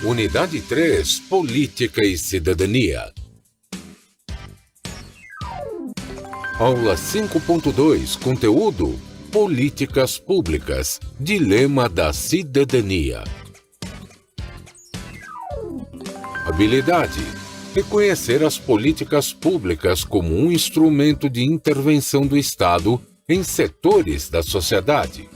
Unidade 3, Política e Cidadania. Aula 5.2, conteúdo: Políticas Públicas, Dilema da Cidadania. Habilidade: reconhecer as políticas públicas como um instrumento de intervenção do Estado em setores da sociedade.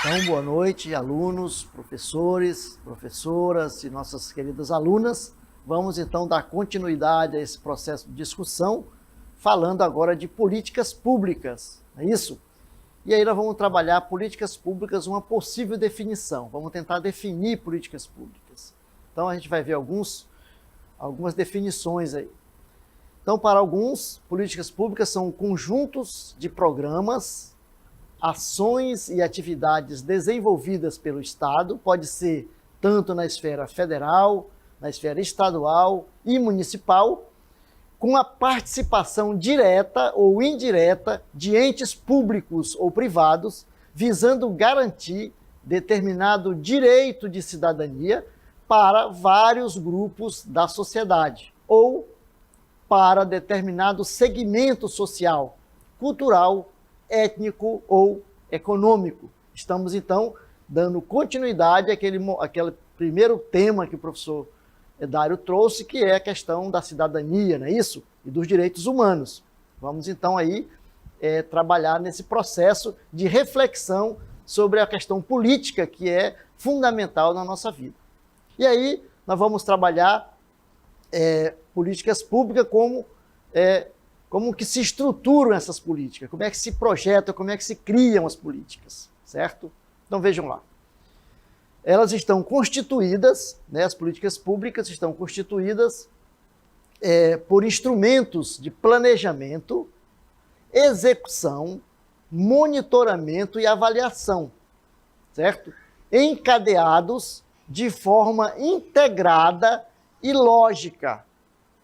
Então, boa noite, alunos, professores, professoras e nossas queridas alunas. Vamos então dar continuidade a esse processo de discussão, falando agora de políticas públicas, não é isso? E aí nós vamos trabalhar políticas públicas, uma possível definição. Vamos tentar definir políticas públicas. Então a gente vai ver algumas definições aí. Então, para alguns, políticas públicas são conjuntos de programas, ações e atividades desenvolvidas pelo Estado, pode ser tanto na esfera federal, na esfera estadual e municipal, com a participação direta ou indireta de entes públicos ou privados, visando garantir determinado direito de cidadania para vários grupos da sociedade, ou para determinado segmento social, cultural, étnico ou econômico. Estamos, então, dando continuidade àquele primeiro tema que o professor Dário trouxe, que é a questão da cidadania, não é isso? E dos direitos humanos. Vamos, então, aí trabalhar nesse processo de reflexão sobre a questão política, que é fundamental na nossa vida. E aí, nós vamos trabalhar políticas públicas como que se estruturam essas políticas, como é que se projetam, como é que se criam as políticas, certo? Então vejam lá. Elas estão constituídas, né, as políticas públicas estão constituídas por instrumentos de planejamento, execução, monitoramento e avaliação, certo? Encadeados de forma integrada e lógica,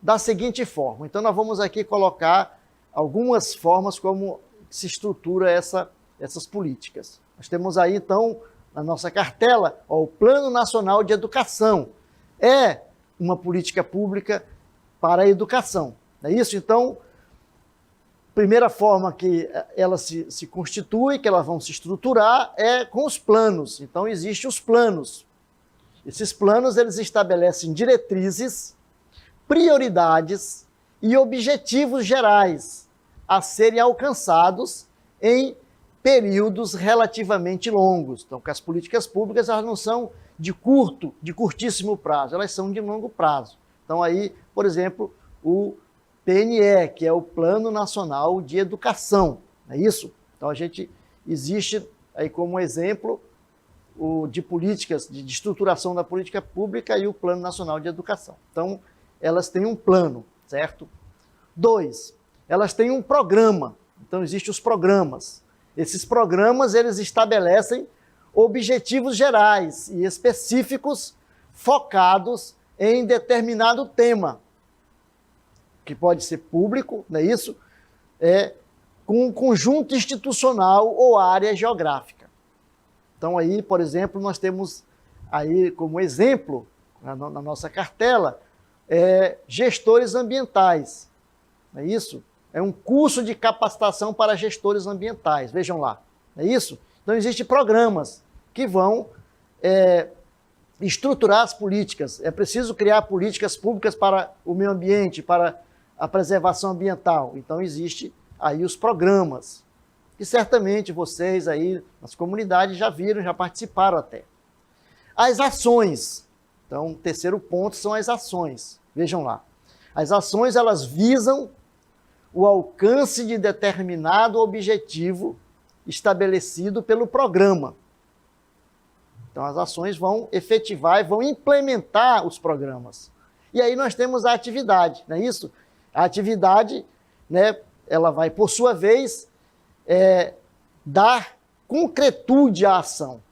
da seguinte forma. Então, nós vamos aqui colocar algumas formas como se estrutura essas políticas. Nós temos aí, então, na nossa cartela, o Plano Nacional de Educação. É uma política pública para a educação. Não é isso? Então, primeira forma que elas se constituem, que elas vão se estruturar, é com os planos. Então, existem os planos. Esses planos, eles estabelecem diretrizes, prioridades e objetivos gerais a serem alcançados em períodos relativamente longos. Então, que as políticas públicas elas não são de curtíssimo prazo, elas são de longo prazo. Então, aí, por exemplo, o PNE, que é o Plano Nacional de Educação, não é isso? Então, existe aí como exemplo de políticas, de estruturação da política pública e o Plano Nacional de Educação. Então, elas têm um plano, certo? 2, elas têm um programa. Então, existem os programas. Esses programas, eles estabelecem objetivos gerais e específicos focados em determinado tema, que pode ser público, não é isso? Com um conjunto institucional ou área geográfica. Então, aí, por exemplo, nós temos aí como exemplo, na nossa cartela, gestores ambientais, não é isso? É um curso de capacitação para gestores ambientais, vejam lá, não é isso? Então, existem programas que vão estruturar as políticas. É preciso criar políticas públicas para o meio ambiente, para a preservação ambiental. Então, existem aí os programas, que certamente vocês aí nas comunidades já viram, já participaram até. As ações. Então, o terceiro ponto são as ações. Vejam lá. As ações, elas visam o alcance de determinado objetivo estabelecido pelo programa. Então, as ações vão efetivar e vão implementar os programas. E aí nós temos a atividade, não é isso? A atividade, né, ela vai, por sua vez, dar concretude à ação.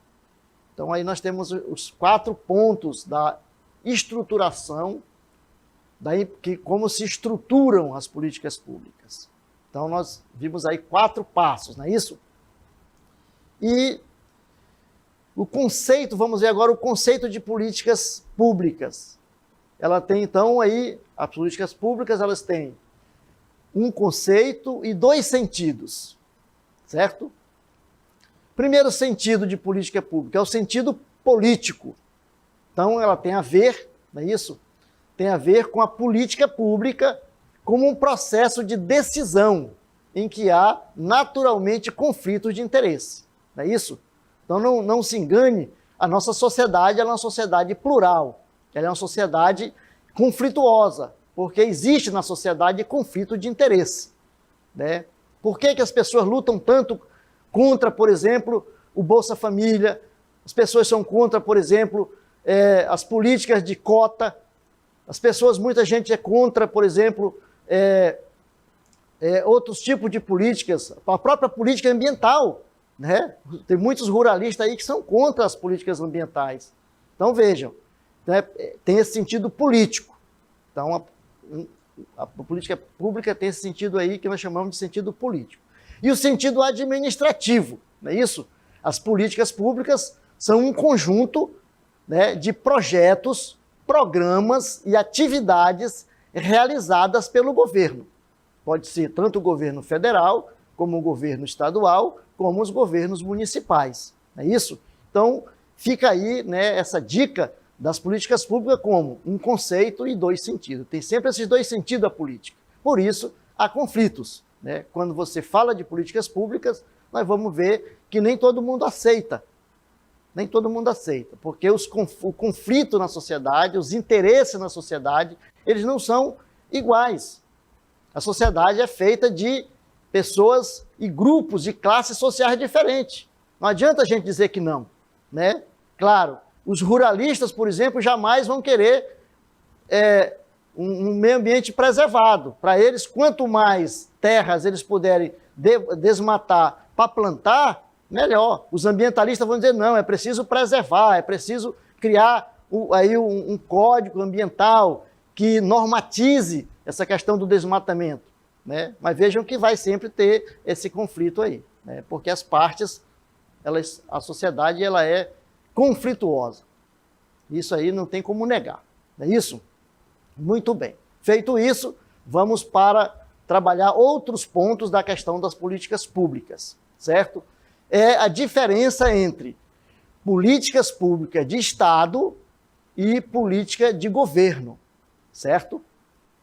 Então, aí nós temos os 4 pontos da estruturação, como se estruturam as políticas públicas. Então, nós vimos aí 4 passos, não é isso? E O conceito, vamos ver agora o conceito de políticas públicas. Ela tem, então, aí, as políticas públicas, elas têm um conceito e dois sentidos, certo? Primeiro sentido de política pública é o sentido político. Então, ela tem a ver, não é isso? Tem a ver com a política pública como um processo de decisão em que há, naturalmente, conflitos de interesse, não é isso? Então, não se engane, a nossa sociedade é uma sociedade plural, ela é uma sociedade conflituosa, porque existe na sociedade conflito de interesse, né? Por que as pessoas lutam tanto contra, por exemplo, o Bolsa Família? As pessoas são contra, por exemplo, as políticas de cota. Muita gente é contra, por exemplo, outros tipos de políticas, a própria política ambiental, né? Tem muitos ruralistas aí que são contra as políticas ambientais. Então, vejam, né? Tem esse sentido político. Então, a política pública tem esse sentido aí que nós chamamos de sentido político. E o sentido administrativo, não é isso? As políticas públicas são um conjunto, né, de projetos, programas e atividades realizadas pelo governo. Pode ser tanto o governo federal, como o governo estadual, como os governos municipais. Não é isso? Então, fica aí, né, essa dica das políticas públicas como um conceito e dois sentidos. Tem sempre esses dois sentidos a política. Por isso, há conflitos, né? Quando você fala de políticas públicas, nós vamos ver que nem todo mundo aceita. Nem todo mundo aceita, porque o conflito na sociedade, os interesses na sociedade, eles não são iguais. A sociedade é feita de pessoas e grupos de classes sociais diferentes. Não adianta a gente dizer que não, né? Claro, os ruralistas, por exemplo, jamais vão querer um meio ambiente preservado. Para eles, quanto mais terras eles puderem desmatar para plantar, melhor. Os ambientalistas vão dizer, não, é preciso preservar, é preciso criar um código ambiental que normatize essa questão do desmatamento, né? Mas vejam que vai sempre ter esse conflito aí, né? Porque as partes, a sociedade ela é conflituosa. Isso aí não tem como negar, não é isso? Muito bem. Feito isso, vamos para trabalhar outros pontos da questão das políticas públicas, certo? É a diferença entre políticas públicas de Estado e política de governo, certo?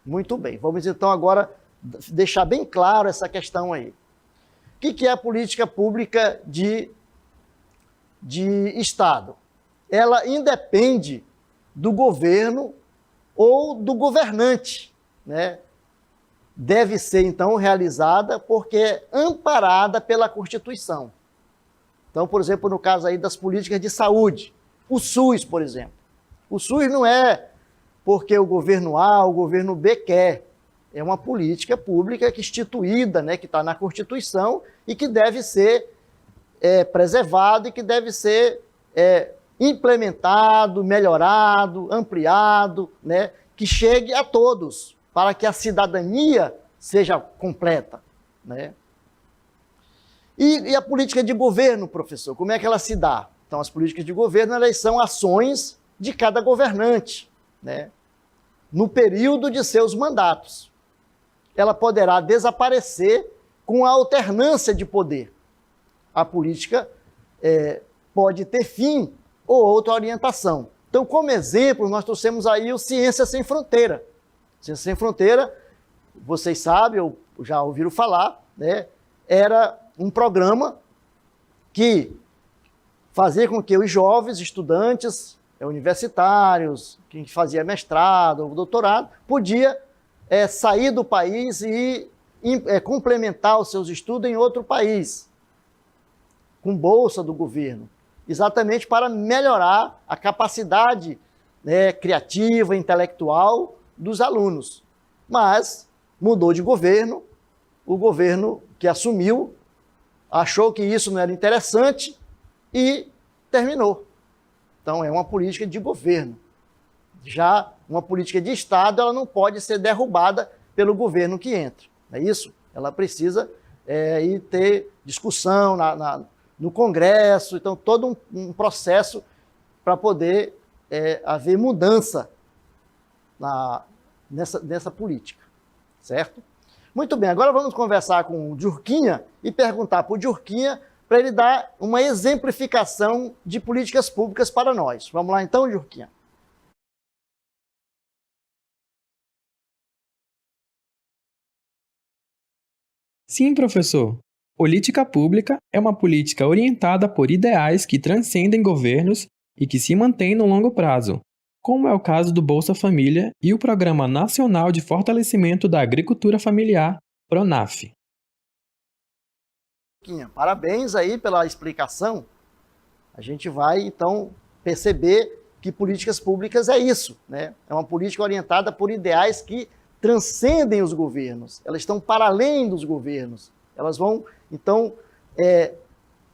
Muito bem. Vamos então agora deixar bem claro essa questão aí. O que é a política pública de Estado? Ela independe do governo ou do governante, né? Deve ser, então, realizada porque é amparada pela Constituição. Então, por exemplo, no caso aí das políticas de saúde, o SUS, por exemplo. O SUS não é porque o governo A ou o governo B quer. É uma política pública que é instituída, né, que está na Constituição e que deve ser preservado e que deve ser implementado, melhorado, ampliado, né, que chegue a todos, para que a cidadania seja completa, né? E a política de governo, professor, como é que ela se dá? Então, as políticas de governo, elas são ações de cada governante, né, no período de seus mandatos. Ela poderá desaparecer com a alternância de poder. A política pode ter fim ou outra orientação. Então, como exemplo, nós trouxemos aí o Ciência Sem Fronteira. Ciência Sem Fronteira, vocês sabem, ou já ouviram falar, né, era um programa que fazia com que os jovens estudantes universitários, quem fazia mestrado ou doutorado, podia sair do país e complementar os seus estudos em outro país, com bolsa do governo, exatamente para melhorar a capacidade, né, criativa, intelectual dos alunos. Mas mudou de governo, o governo que assumiu achou que isso não era interessante e terminou. Então, é uma política de governo. Já uma política de Estado, ela não pode ser derrubada pelo governo que entra. Não é isso? Ela precisa ter discussão no Congresso, então todo um processo para poder haver mudança nessa política, certo? Muito bem, agora vamos conversar com o Djurquinha e perguntar para o Djurquinha para ele dar uma exemplificação de políticas públicas para nós. Vamos lá então, Djurquinha? Sim, professor. Política pública é uma política orientada por ideais que transcendem governos e que se mantêm no longo prazo, como é o caso do Bolsa Família e o Programa Nacional de Fortalecimento da Agricultura Familiar, PRONAF. Parabéns aí pela explicação. A gente vai, então, perceber que políticas públicas é isso, né? É uma política orientada por ideais que transcendem os governos, elas estão para além dos governos. Elas vão, então,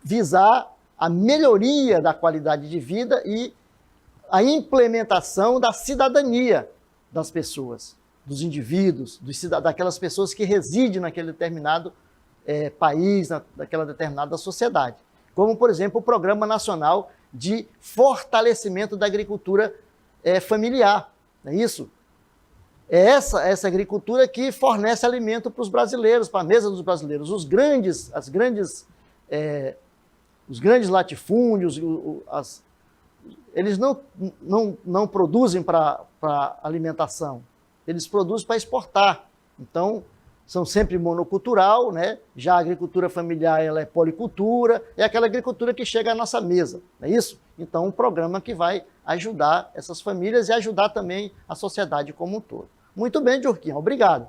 visar a melhoria da qualidade de vida e a implementação da cidadania das pessoas, dos indivíduos, daquelas pessoas que residem naquele determinado país, naquela determinada sociedade. Como, por exemplo, o Programa Nacional de Fortalecimento da Agricultura Familiar, não é isso? É essa agricultura que fornece alimento para os brasileiros, para a mesa dos brasileiros. Os grandes latifúndios, eles não produzem para alimentação, eles produzem para exportar. Então, são sempre monocultural, né? Já a agricultura familiar ela é policultura, é aquela agricultura que chega à nossa mesa, não é isso? Então, um programa que vai ajudar essas famílias e ajudar também a sociedade como um todo. Muito bem, Djurquinha, obrigado.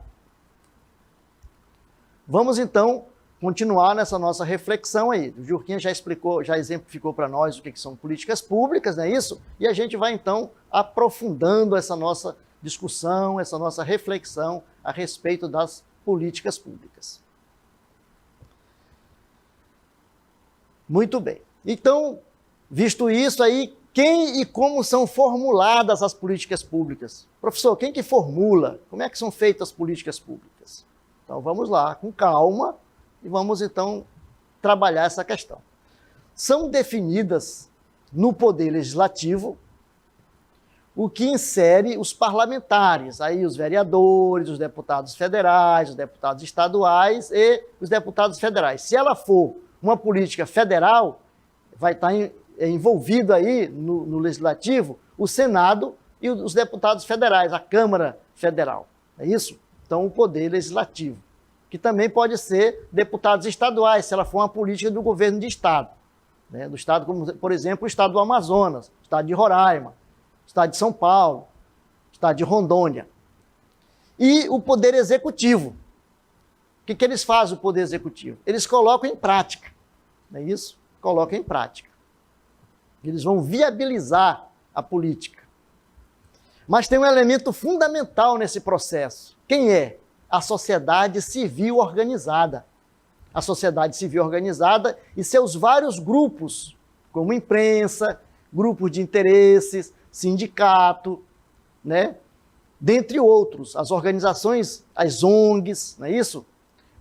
Vamos, então, continuar nessa nossa reflexão aí. O Djurquinha já explicou, já exemplificou para nós o que são políticas públicas, não é isso? E a gente vai, então, aprofundando essa nossa discussão, essa nossa reflexão a respeito das políticas públicas. Muito bem. Então, visto isso aí, quem e como são formuladas as políticas públicas? Professor, quem que formula? Como é que são feitas as políticas públicas? Então, vamos lá, com calma, e vamos, então, trabalhar essa questão. São definidas no Poder Legislativo o que insere os parlamentares, aí os vereadores, os deputados federais, os deputados estaduais e os deputados federais. Se ela for uma política federal, vai estar envolvido aí no Legislativo o Senado e os deputados federais, a Câmara Federal. É isso? Então, o Poder Legislativo, que também pode ser deputados estaduais, se ela for uma política do governo de estado. Né? Do estado, como, por exemplo, o estado do Amazonas, o estado de Roraima, o estado de São Paulo, o estado de Rondônia. E o Poder Executivo. O que eles fazem, o Poder Executivo? Eles colocam em prática. Não é isso? Colocam em prática. Eles vão viabilizar a política. Mas tem um elemento fundamental nesse processo. Quem é? A sociedade civil organizada. A sociedade civil organizada e seus vários grupos, como imprensa, grupos de interesses, sindicato, né? Dentre outros, as organizações, as ONGs, não é isso?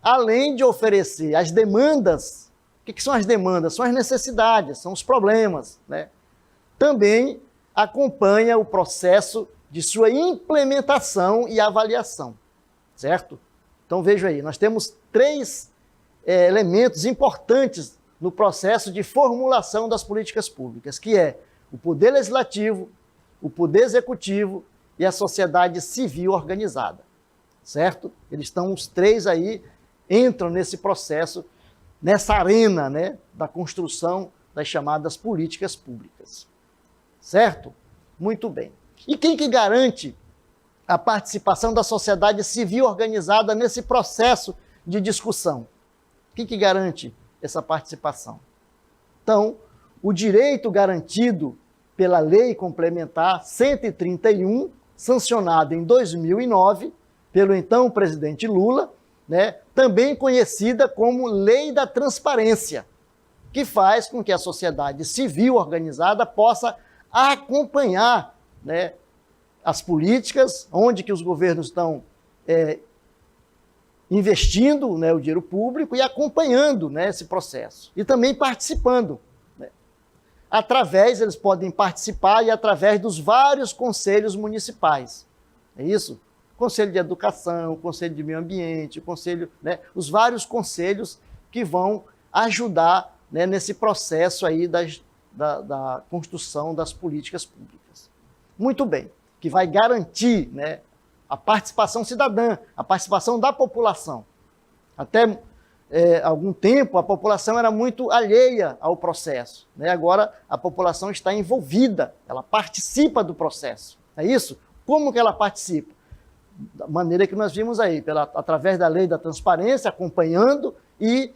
Além de oferecer as demandas. O que são as demandas? São as necessidades, são os problemas, né? Também acompanha o processo de sua implementação e avaliação, certo? Então, veja aí, nós temos três elementos importantes no processo de formulação das políticas públicas, que é o Poder Legislativo, o Poder Executivo e a sociedade civil organizada, certo? Eles estão, os três aí, entram nesse processo, nessa arena, né, da construção das chamadas políticas públicas. Certo? Muito bem. E quem que garante a participação da sociedade civil organizada nesse processo de discussão? Quem que garante essa participação? Então, o direito garantido pela Lei Complementar 131, sancionada em 2009 pelo então presidente Lula, né, também conhecida como Lei da Transparência, que faz com que a sociedade civil organizada possa acompanhar, né, as políticas, onde que os governos estão investindo, né, o dinheiro público e acompanhando, né, esse processo. E também participando. Né. Eles podem participar e através dos vários conselhos municipais. É isso? Conselho de Educação, Conselho de Meio Ambiente, Conselho, né, os vários conselhos que vão ajudar, né, nesse processo aí da construção das políticas públicas. Muito bem, que vai garantir, né, a participação cidadã, a participação da população. Até algum tempo, a população era muito alheia ao processo. Né? Agora, a população está envolvida, ela participa do processo. É isso? Como que ela participa? Da maneira que nós vimos aí, através da lei da transparência, acompanhando e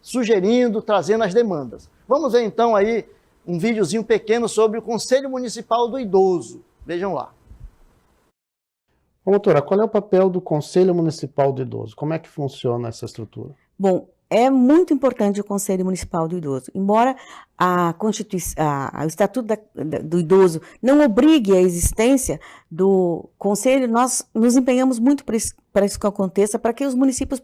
sugerindo, trazendo as demandas. Vamos ver então aí um videozinho pequeno sobre o Conselho Municipal do Idoso. Vejam lá. Doutora, qual é o papel do Conselho Municipal do Idoso? Como é que funciona essa estrutura? Bom, é muito importante o Conselho Municipal do Idoso. Embora o Estatuto do Idoso não obrigue a existência do Conselho, nós nos empenhamos muito para isso que aconteça, para que os municípios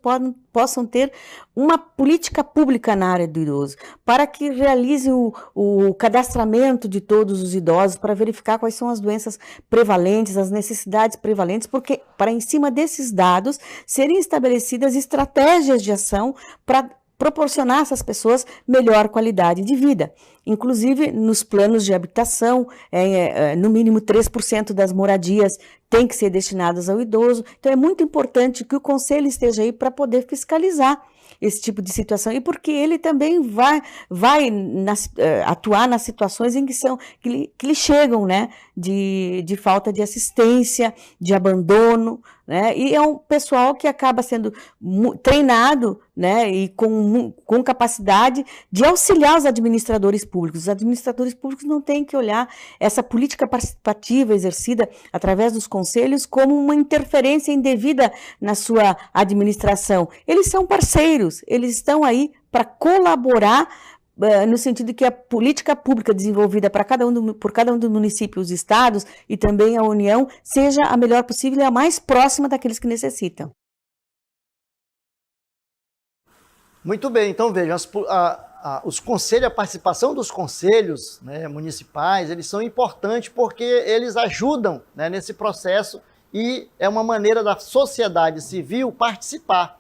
possam ter uma política pública na área do idoso, para que realize o cadastramento de todos os idosos, para verificar quais são as doenças prevalentes, as necessidades prevalentes, porque para em cima desses dados serem estabelecidas estratégias de ação para proporcionar a essas pessoas melhor qualidade de vida. Inclusive, nos planos de habitação, no mínimo 3% das moradias tem que ser destinadas ao idoso. Então, é muito importante que o Conselho esteja aí para poder fiscalizar esse tipo de situação, e porque ele também vai atuar nas situações em que lhe chegam, né, de falta de assistência, de abandono, né, e é um pessoal que acaba sendo treinado, né, e com capacidade de auxiliar os administradores públicos. Os administradores públicos não têm que olhar essa política participativa exercida através dos conselhos como uma interferência indevida na sua administração. Eles são parceiros, eles estão aí para colaborar no sentido de que a política pública desenvolvida por cada um dos municípios, estados e também a União seja a melhor possível e a mais próxima daqueles que necessitam. Muito bem, então vejam, os conselhos, a participação dos conselhos, né, municipais, eles são importantes porque eles ajudam, né, nesse processo e é uma maneira da sociedade civil participar.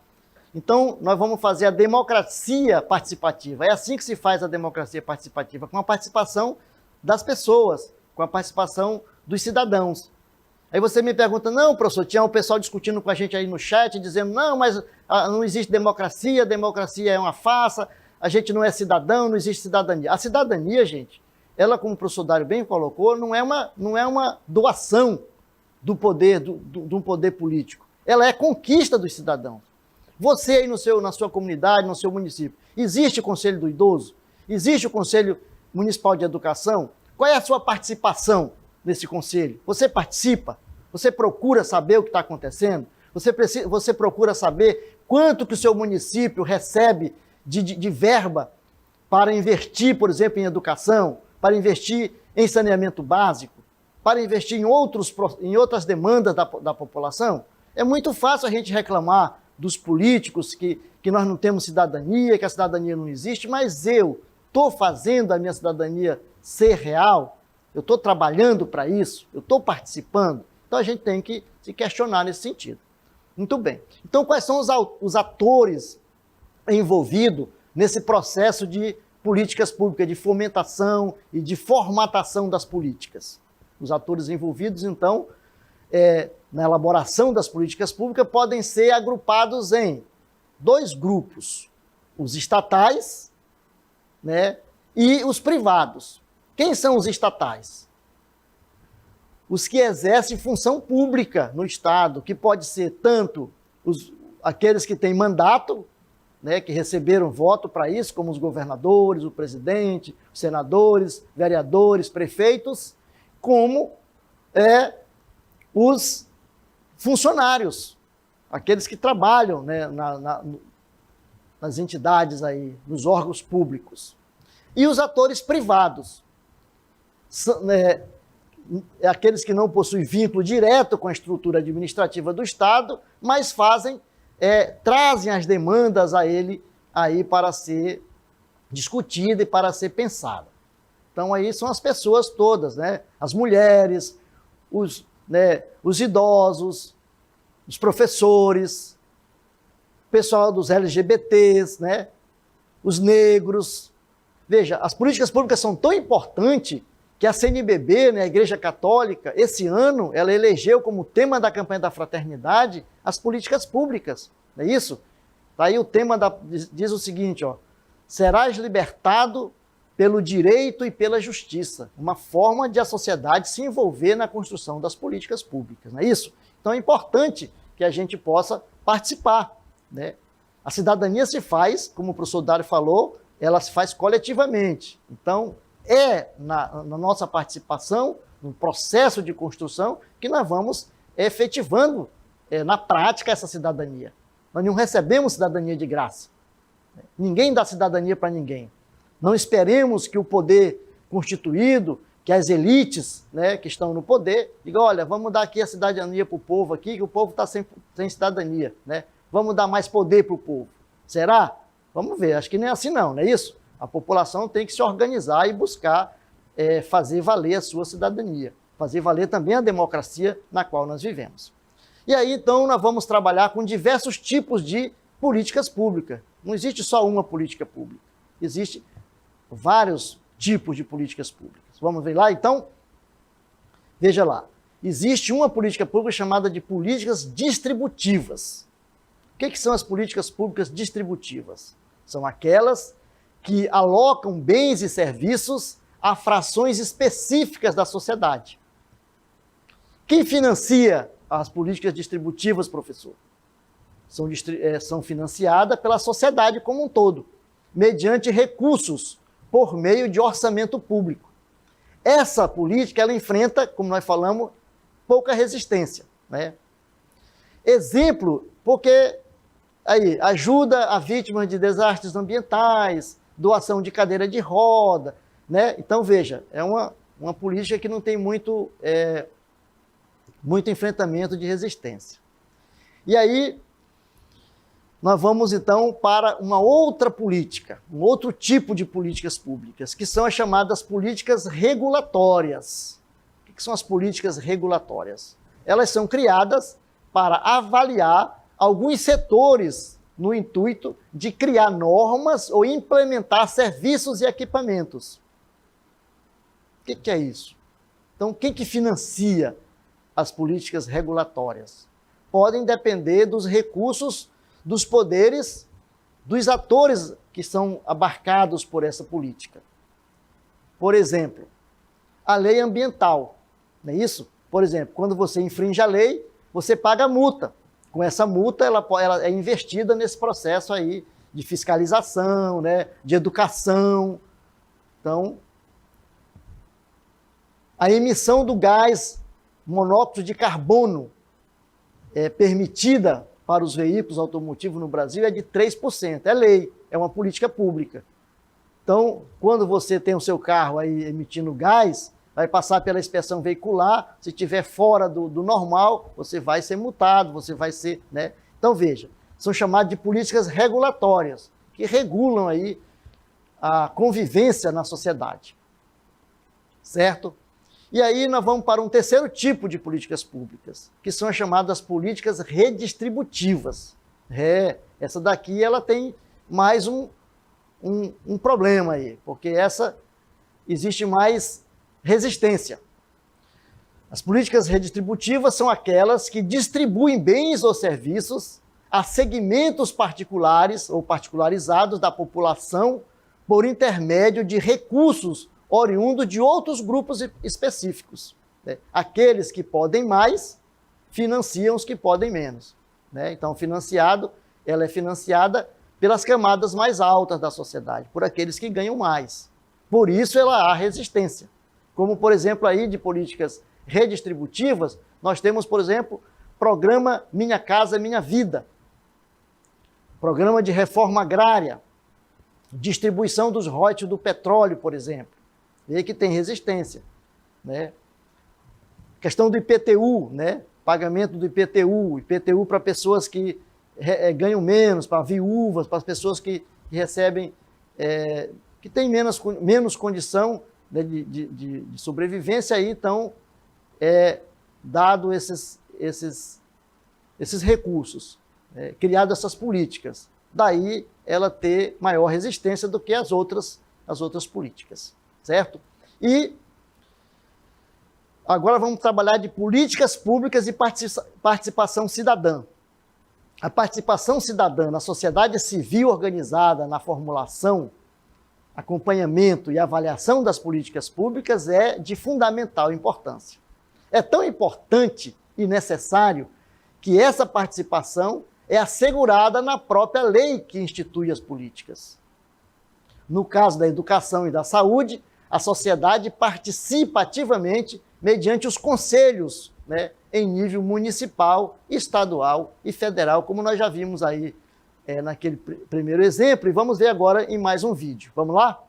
Então, nós vamos fazer a democracia participativa. É assim que se faz a democracia participativa, com a participação das pessoas, com a participação dos cidadãos. Aí você me pergunta, não, professor, tinha um pessoal discutindo com a gente aí no chat, dizendo, não, mas não existe democracia, democracia é uma farsa, a gente não é cidadão, não existe cidadania. A cidadania, gente, ela, como o professor Dário bem colocou, não é uma doação do poder, de um poder político. Ela é conquista dos cidadãos. Você aí na sua comunidade, no seu município, existe o Conselho do Idoso? Existe o Conselho Municipal de Educação? Qual é a sua participação nesse conselho? Você participa? Você procura saber o que está acontecendo? Você procura saber quanto que o seu município recebe de verba para investir, por exemplo, em educação, para investir em saneamento básico, para investir em outras demandas da população? É muito fácil a gente reclamar dos políticos que nós não temos cidadania, que a cidadania não existe, mas eu estou fazendo a minha cidadania ser real, eu estou trabalhando para isso, eu estou participando. Então a gente tem que se questionar nesse sentido. Muito bem. Então quais são os atores envolvidos nesse processo de políticas públicas, de fomentação e de formatação das políticas? Os atores envolvidos, então, na elaboração das políticas públicas podem ser agrupados em dois grupos, os estatais, né, e os privados. Quem são os estatais? Os que exercem função pública no Estado, que pode ser tanto aqueles que têm mandato, né, que receberam voto para isso, como os governadores, o presidente, os senadores, vereadores, prefeitos, como os funcionários, aqueles que trabalham, né, nas entidades aí, nos órgãos públicos. E os atores privados, aqueles que não possuem vínculo direto com a estrutura administrativa do Estado, mas trazem as demandas a ele aí para ser discutida e para ser pensada. Então aí são as pessoas todas, né? As mulheres, os idosos, os professores, o pessoal dos LGBTs, né? Os negros. Veja, as políticas públicas são tão importantes que a CNBB, né, a Igreja Católica, esse ano, ela elegeu como tema da campanha da fraternidade as políticas públicas, não é isso? Tá aí o tema, diz o seguinte, ó, serás libertado pelo direito e pela justiça, uma forma de a sociedade se envolver na construção das políticas públicas, não é isso? Então é importante que a gente possa participar, né? A cidadania se faz, como o professor Dário falou, ela se faz coletivamente. Então, na nossa participação, no processo de construção, que nós vamos efetivando na prática essa cidadania. Nós não recebemos cidadania de graça. Ninguém dá cidadania para ninguém. Não esperemos que o poder constituído, que as elites, né, que estão no poder, digam, olha, vamos dar aqui a cidadania para o povo aqui, que o povo está sem cidadania, né? Vamos dar mais poder para o povo. Será? Vamos ver, acho que nem é assim não é isso? A população tem que se organizar e buscar fazer valer a sua cidadania, fazer valer também a democracia na qual nós vivemos. E aí, então, nós vamos trabalhar com diversos tipos de políticas públicas. Não existe só uma política pública, existem vários tipos de políticas públicas. Vamos ver lá, então? Veja lá, existe uma política pública chamada de políticas distributivas. O que são as políticas públicas distributivas? São aquelas que alocam bens e serviços a frações específicas da sociedade. Quem financia as políticas distributivas, professor? São financiadas pela sociedade como um todo, mediante recursos por meio de orçamento público. Essa política, ela enfrenta, como nós falamos, pouca resistência, né? Exemplo, porque aí ajuda a vítimas de desastres ambientais, doação de cadeira de roda, né? Então, veja, é uma política que não tem muito enfrentamento de resistência. E aí, nós vamos, então, para uma outra política, um outro tipo de políticas públicas, que são as chamadas políticas regulatórias. O que são as políticas regulatórias? Elas são criadas para avaliar alguns setores no intuito de criar normas ou implementar serviços e equipamentos. O que é isso? Então, quem que financia as políticas regulatórias? Podem depender dos recursos dos poderes, dos atores que são abarcados por essa política. Por exemplo, a lei ambiental, não é isso? Por exemplo, quando você infringe a lei, você paga multa. Com essa multa, ela é investida nesse processo aí de fiscalização, né, de educação. Então, a emissão do gás monóxido de carbono permitida para os veículos automotivos no Brasil é de 3%. É lei, é uma política pública. Então, quando você tem o seu carro aí emitindo gás, vai passar pela inspeção veicular, se estiver fora do normal, você vai ser multado, você vai ser, né? Então, veja, são chamadas de políticas regulatórias, que regulam aí a convivência na sociedade. Certo? E aí nós vamos para um terceiro tipo de políticas públicas, que são as chamadas políticas redistributivas. Essa daqui ela tem mais um problema aí, porque essa existe mais resistência. As políticas redistributivas são aquelas que distribuem bens ou serviços a segmentos particulares ou particularizados da população por intermédio de recursos oriundos de outros grupos específicos. Né? Aqueles que podem mais financiam os que podem menos. Né? Então, ela é financiada pelas camadas mais altas da sociedade, por aqueles que ganham mais. Por isso, ela há resistência. Como, por exemplo, aí de políticas redistributivas, nós temos, por exemplo, programa Minha Casa Minha Vida, programa de reforma agrária, distribuição dos royalties do petróleo, por exemplo. E aí que tem resistência, né? Questão do IPTU, né? Pagamento do IPTU para pessoas que ganham menos, para viúvas, para as pessoas que recebem, que têm menos condição, né, de sobrevivência, aí então dado esses recursos, criado essas políticas. Daí ela ter maior resistência do que as outras políticas, certo? E agora vamos trabalhar de políticas públicas e participação cidadã. A participação cidadã na sociedade civil organizada na formulação, acompanhamento e avaliação das políticas públicas é de fundamental importância. É tão importante e necessário que essa participação é assegurada na própria lei que institui as políticas. No caso da educação e da saúde, a sociedade participa ativamente mediante os conselhos, né, em nível municipal, estadual e federal, como nós já vimos aí naquele primeiro exemplo, e vamos ver agora em mais um vídeo. Vamos lá?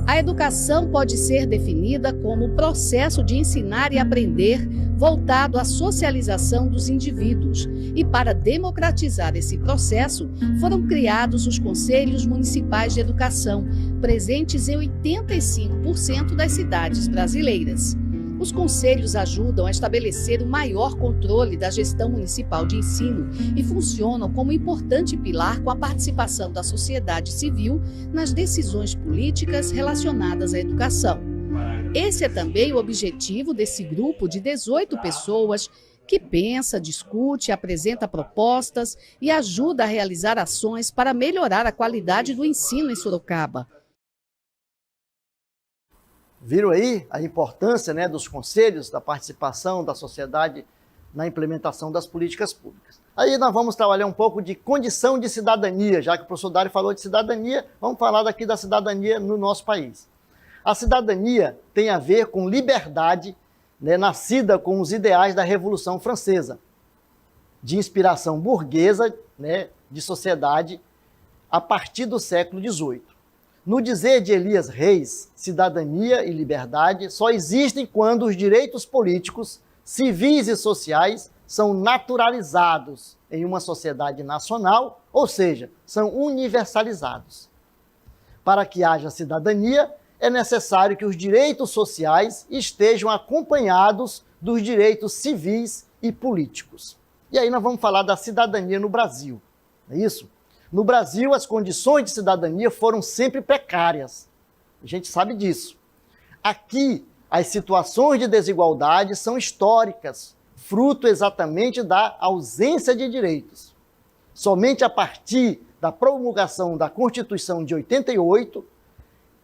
A educação pode ser definida como o processo de ensinar e aprender voltado à socialização dos indivíduos. E para democratizar esse processo, foram criados os Conselhos Municipais de Educação, presentes em 85% das cidades brasileiras. Os conselhos ajudam a estabelecer o maior controle da gestão municipal de ensino e funcionam como importante pilar com a participação da sociedade civil nas decisões políticas relacionadas à educação. Esse é também o objetivo desse grupo de 18 pessoas que pensa, discute, apresenta propostas e ajuda a realizar ações para melhorar a qualidade do ensino em Sorocaba. Viram aí a importância, né, dos conselhos, da participação da sociedade na implementação das políticas públicas. Aí nós vamos trabalhar um pouco de condição de cidadania, já que o professor Dário falou de cidadania, vamos falar daqui da cidadania no nosso país. A cidadania tem a ver com liberdade, né, nascida com os ideais da Revolução Francesa, de inspiração burguesa, né, de sociedade a partir do século XVIII. No dizer de Elias Reis, cidadania e liberdade só existem quando os direitos políticos, civis e sociais são naturalizados em uma sociedade nacional, ou seja, são universalizados. Para que haja cidadania, é necessário que os direitos sociais estejam acompanhados dos direitos civis e políticos. E aí nós vamos falar da cidadania no Brasil, não é isso? No Brasil, as condições de cidadania foram sempre precárias. A gente sabe disso. Aqui, as situações de desigualdade são históricas, fruto exatamente da ausência de direitos. Somente a partir da promulgação da Constituição de 88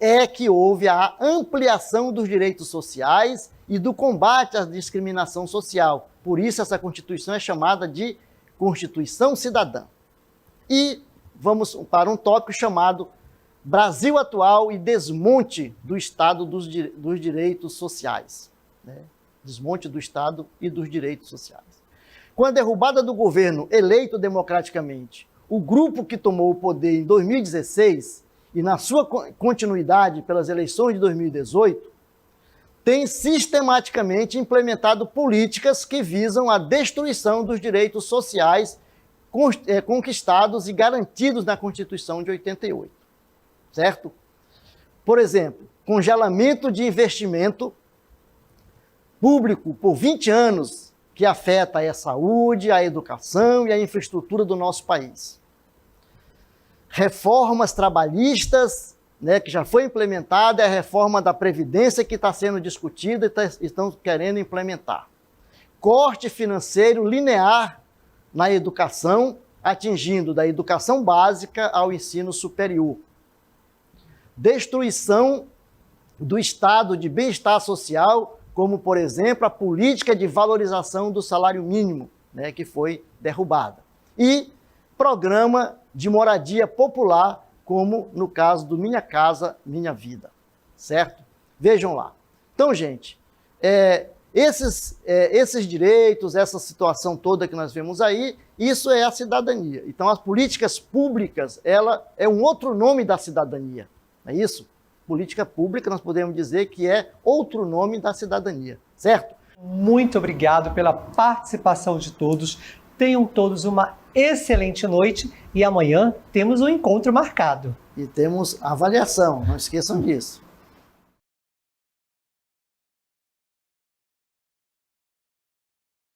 é que houve a ampliação dos direitos sociais e do combate à discriminação social. Por isso, essa Constituição é chamada de Constituição Cidadã. E vamos para um tópico chamado Brasil atual e desmonte do Estado dos direitos sociais. Né? Desmonte do Estado e dos direitos sociais. Com a derrubada do governo eleito democraticamente, o grupo que tomou o poder em 2016 e na sua continuidade pelas eleições de 2018, tem sistematicamente implementado políticas que visam a destruição dos direitos sociais conquistados e garantidos na Constituição de 88, certo? Por exemplo, congelamento de investimento público por 20 anos, que afeta a saúde, a educação e a infraestrutura do nosso país. Reformas trabalhistas, né, que já foi implementada, é a reforma da Previdência que está sendo discutida e estão querendo implementar. Corte financeiro linear na educação, atingindo da educação básica ao ensino superior. Destruição do estado de bem-estar social, como, por exemplo, a política de valorização do salário mínimo, né, que foi derrubada. E programa de moradia popular, como no caso do Minha Casa Minha Vida, certo? Vejam lá. Então, gente, esses direitos, essa situação toda que nós vemos aí, isso é a cidadania. Então, as políticas públicas, ela é um outro nome da cidadania, não é isso? política pública, nós podemos dizer que é outro nome da cidadania, certo? Muito obrigado pela participação de todos. Tenham todos uma excelente noite e amanhã temos um encontro marcado. E temos avaliação, não esqueçam disso.